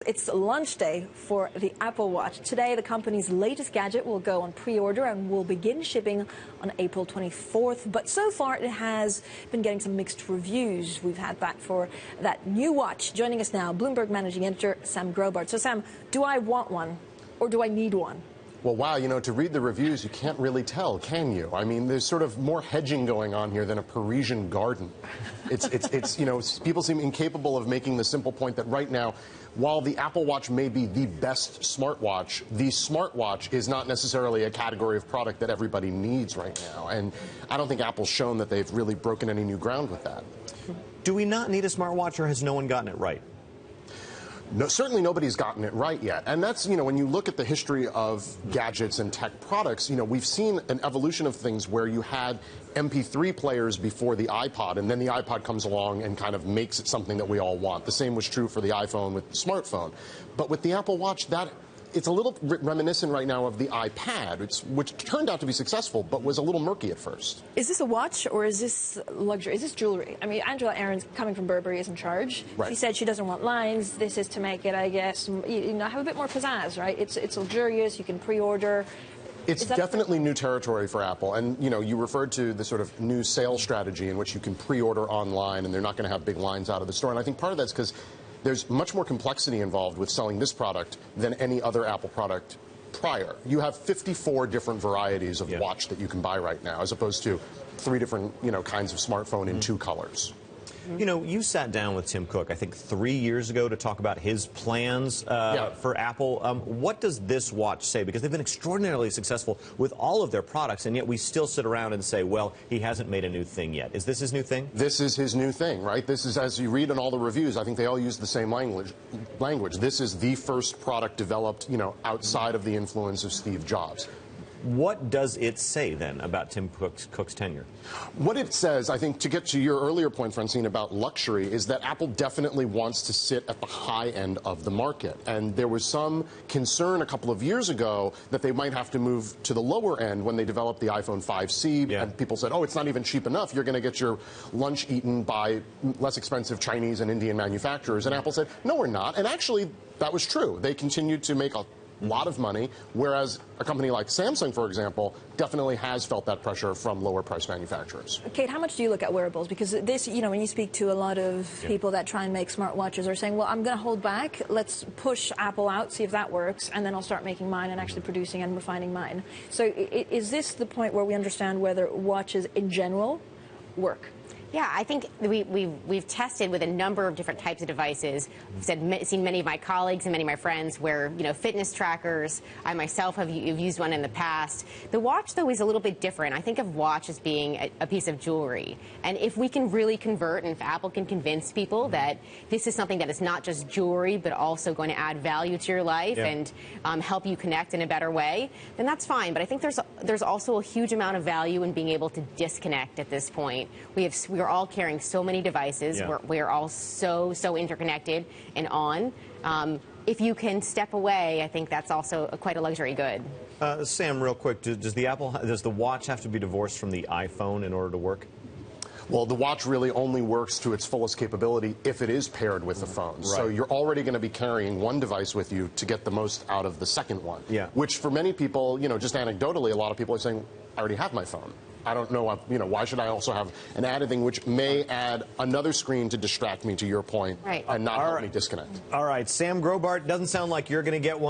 It's launch day for the Apple Watch. Today, the company's latest gadget will go on pre-order and will begin shipping on April 24th. But so far, it has been getting some mixed reviews. We've had that for that new watch. Joining us now, Bloomberg Managing Editor Sam Grobart. So, Sam, do I want one or do I need one? Well, wow, to read the reviews, you can't really tell, can you? I mean, there's sort of more hedging going on here than a Parisian garden. It's people seem incapable of making the simple point that right now, while the Apple Watch may be the best smartwatch, the smartwatch is not necessarily a category of product that everybody needs right now. And I don't think Apple's shown that they've really broken any new ground with that. Do we not need a smartwatch, or has no one gotten it right? No, certainly nobody's gotten it right yet. And that's, when you look at the history of gadgets and tech products, we've seen an evolution of things where you had MP3 players before the iPod, and then the iPod comes along and kind of makes it something that we all want. The same was true for the iPhone with the smartphone. But with the Apple Watch, it's a little reminiscent right now of the iPad, which turned out to be successful, but was a little murky at first. Is this a watch or is this luxury? Is this jewelry? I mean, Angela Aarons, coming from Burberry, is in charge. Right. She said she doesn't want lines. This is to make it, I guess, have a bit more pizzazz, right? It's luxurious. You can pre-order. It's definitely new territory for Apple. And, you referred to the sort of new sales strategy in which you can pre-order online and they're not going to have big lines out of the store. And I think part of that's because there's much more complexity involved with selling this product than any other Apple product prior. You have 54 different varieties of watch that you can buy right now, as opposed to 3 different, kinds of smartphone in 2 colors. You sat down with Tim Cook, I think 3 years ago, to talk about his plans for Apple. What does this watch say? Because they've been extraordinarily successful with all of their products, and yet we still sit around and say, well, he hasn't made a new thing yet. Is this his new thing? This is his new thing, right? This is, as you read in all the reviews, I think they all use the same language. This is the first product developed, outside of the influence of Steve Jobs. What does it say, then, about Tim Cook's tenure? What it says, I think, to get to your earlier point, Francine, about luxury, is that Apple definitely wants to sit at the high end of the market. And there was some concern a couple of years ago that they might have to move to the lower end when they developed the iPhone 5C. And people said, oh, it's not even cheap enough. You're going to get your lunch eaten by less expensive Chinese and Indian manufacturers. And Apple said, no, we're not. And actually, that was true. They continued to make a lot of money, whereas a company like Samsung, for example, definitely has felt that pressure from lower price manufacturers. Kate, how much do you look at wearables? Because this, when you speak to a lot of people that try and make smartwatches, are saying, well, I'm going to hold back. Let's push Apple out, see if that works, and then I'll start making mine and actually producing and refining mine. So is this the point where we understand whether watches in general work? Yeah, I think we've tested with a number of different types of devices. We've seen many of my colleagues and many of my friends where, fitness trackers. I myself have used one in the past. The watch, though, is a little bit different. I think of watch as being a piece of jewelry. And if we can really convert, and if Apple can convince people that this is something that is not just jewelry, but also going to add value to your life and help you connect in a better way, then that's fine. But I think there's also a huge amount of value in being able to disconnect at this point. We're all carrying so many devices. We're all so interconnected and on. If you can step away, I think that's also quite a luxury good. Sam, real quick, does the watch have to be divorced from the iPhone in order to work? Well, the watch really only works to its fullest capability if it is paired with the phone. Right. So you're already going to be carrying one device with you to get the most out of the second one. Which for many people, just anecdotally, a lot of people are saying, I already have my phone. I don't know, why should I also have an added thing which may add another screen to distract me, to your point, and not help me disconnect. All right, Sam Grobart, doesn't sound like you're going to get one.